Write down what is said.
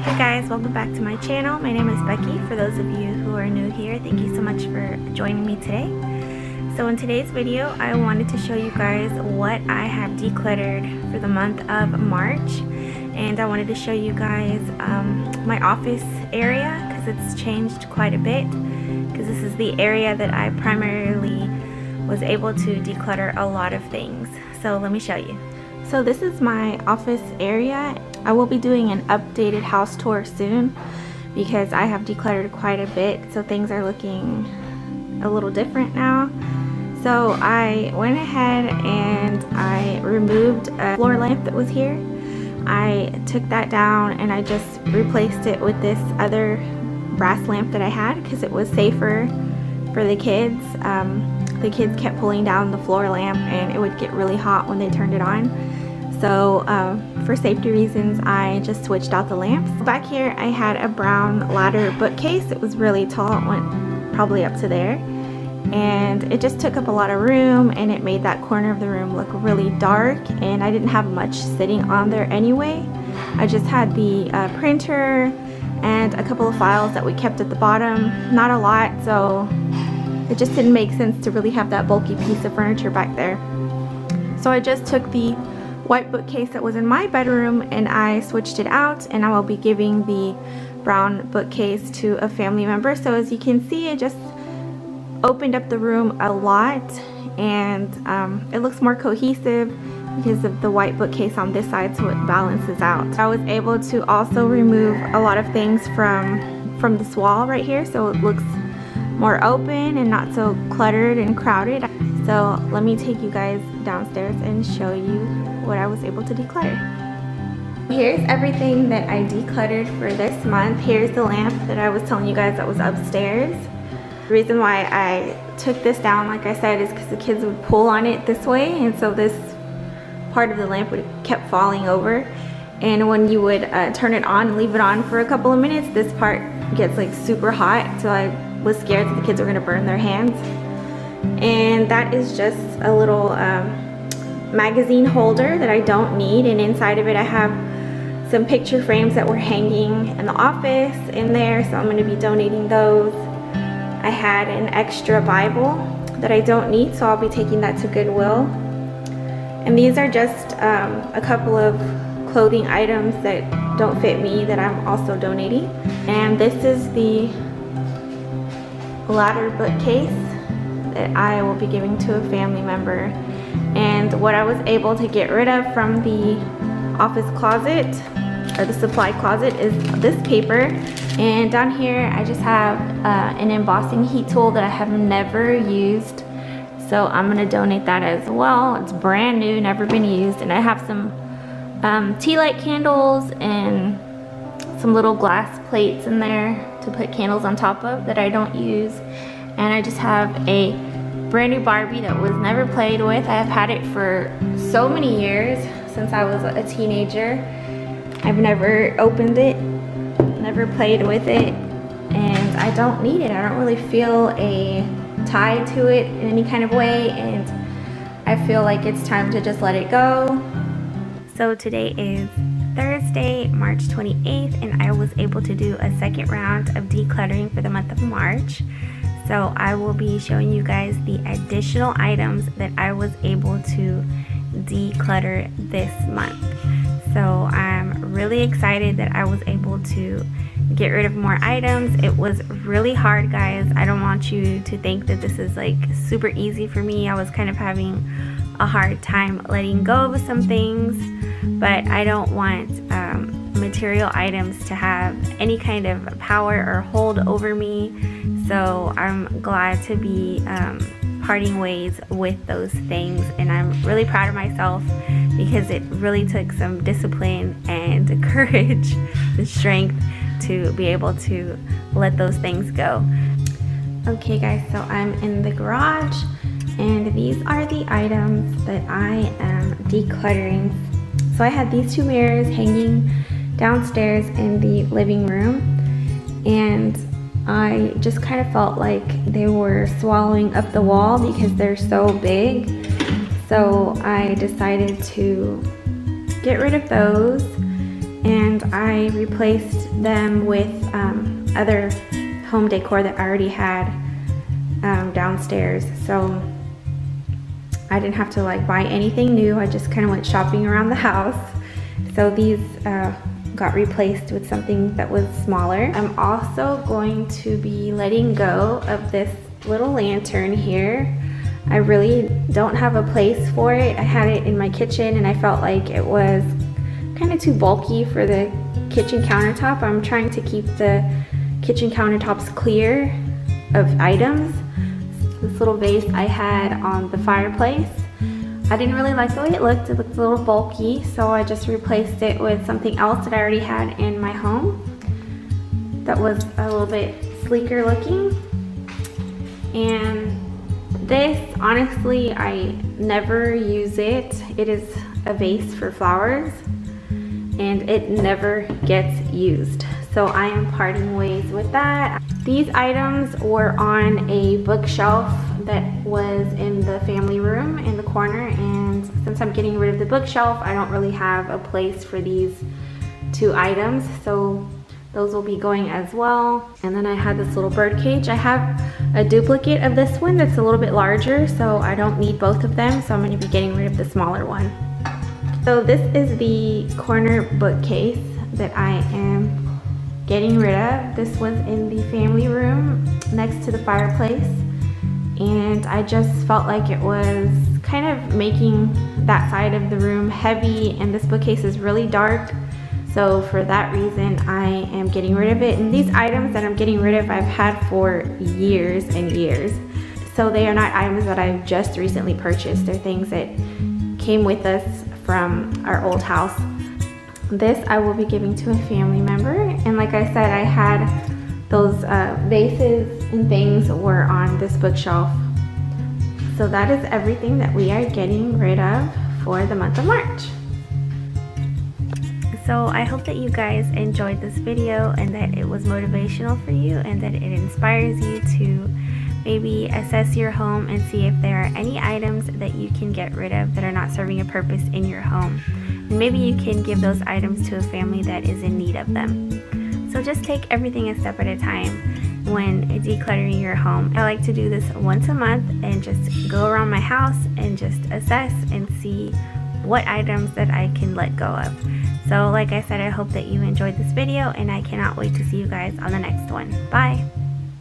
Hey guys, welcome back to my channel. My name is Becky. For those of you who are new here, thank you so much for joining me today. So in today's video, I wanted to show you guys what I have decluttered for the month of March. And I wanted to show you guys my office area because it's changed quite a bit, because this is the area that I primarily was able to declutter a lot of things. So let me show you. So this is my office area. I will be doing an updated house tour soon because I have decluttered quite a bit, so things are looking a little different now. So I went ahead and I removed a floor lamp that was here. I took that down and I just replaced it with this other brass lamp that I had because it was safer for the kids. The kids kept pulling down the floor lamp and it would get really hot when they turned it on. So for safety reasons, I just switched out the lamps. Back here, I had a brown ladder bookcase. It was really tall. It went probably up to there. And it just took up a lot of room and it made that corner of the room look really dark. And I didn't have much sitting on there anyway. I just had the printer and a couple of files that we kept at the bottom. Not a lot, so it just didn't make sense to really have that bulky piece of furniture back there. So I just took the white bookcase that was in my bedroom and I switched it out, and I will be giving the brown bookcase to a family member. So as you can see, it just opened up the room a lot, and it looks more cohesive because of the white bookcase on this side, so it balances out. I was able to also remove a lot of things from this wall right here, so it looks more open and not so cluttered and crowded. So let me take you guys downstairs and show you what I was able to declutter. Here's everything that I decluttered for this month. Here's the lamp that I was telling you guys that was upstairs. The reason why I took this down, like I said, is because the kids would pull on it this way, and so this part of the lamp would kept falling over. And when you would turn it on and leave it on for a couple of minutes, this part gets like super hot, so I was scared that the kids were gonna burn their hands. And that is just a little magazine holder that I don't need, and inside of it I have some picture frames that were hanging in the office in there, so I'm going to be donating those. I had an extra Bible that I don't need, so I'll be taking that to Goodwill. And these are just a couple of clothing items that don't fit me that I'm also donating. And this is the ladder bookcase that I will be giving to a family member. And what I was able to get rid of from the office closet, or the supply closet, is this paper. And down here I just have an embossing heat tool that I have never used, so I'm gonna donate that as well. It's brand new, never been used. And I have some tea light candles and some little glass plates in there to put candles on top of that I don't use. And I just have a brand new Barbie that was never played with. I have had it for so many years, since I was a teenager. I've never opened it, never played with it, and I don't need it. I don't really feel a tie to it in any kind of way, and I feel like it's time to just let it go. So today is Thursday, March 28th, and I was able to do a second round of decluttering for the month of March. So I will be showing you guys the additional items that I was able to declutter this month. So I'm really excited that I was able to get rid of more items. It was really hard, guys. I don't want you to think that this is like super easy for me. I was kind of having a hard time letting go of some things, but I don't want material items to have any kind of power or hold over me. So I'm glad to be parting ways with those things, and I'm really proud of myself because it really took some discipline and courage and strength to be able to let those things go. Okay guys, so I'm in the garage, and these are the items that I am decluttering. So I had these two mirrors hanging downstairs in the living room, and I just kind of felt like they were swallowing up the wall because they're so big. So I decided to get rid of those and I replaced them with other home decor that I already had downstairs. So I didn't have to like buy anything new. I just kind of went shopping around the house. So these got replaced with something that was smaller. I'm also going to be letting go of this little lantern here. I really don't have a place for it. I had it in my kitchen and I felt like it was kind of too bulky for the kitchen countertop. I'm trying to keep the kitchen countertops clear of items. This little vase I had on the fireplace, I didn't really like the way it looked. It looked a little bulky, so I just replaced it with something else that I already had in my home that was a little bit sleeker looking. And this, honestly, I never use it. It is a vase for flowers and it never gets used. So I am parting ways with that. These items were on a bookshelf that was in the family room in the corner, and since I'm getting rid of the bookshelf, I don't really have a place for these two items, so those will be going as well. And then I had this little bird cage. I have a duplicate of this one that's a little bit larger, so I don't need both of them, so I'm going to be getting rid of the smaller one. So this is the corner bookcase that I am getting rid of. This was in the family room next to the fireplace, and I just felt like it was kind of making that side of the room heavy, and this bookcase is really dark. So for that reason, I am getting rid of it. And these items that I'm getting rid of, I've had for years and years. So they are not items that I've just recently purchased. They're things that came with us from our old house. This I will be giving to a family member. And like I said, I had those vases and things were on this bookshelf. So that is everything that we are getting rid of for the month of March. So I hope that you guys enjoyed this video and that it was motivational for you and that it inspires you to maybe assess your home and see if there are any items that you can get rid of that are not serving a purpose in your home. And maybe you can give those items to a family that is in need of them. So just take everything a step at a time when decluttering your home. I like to do this once a month and just go around my house and just assess and see what items that I can let go of. So like I said, I hope that you enjoyed this video and I cannot wait to see you guys on the next one. Bye!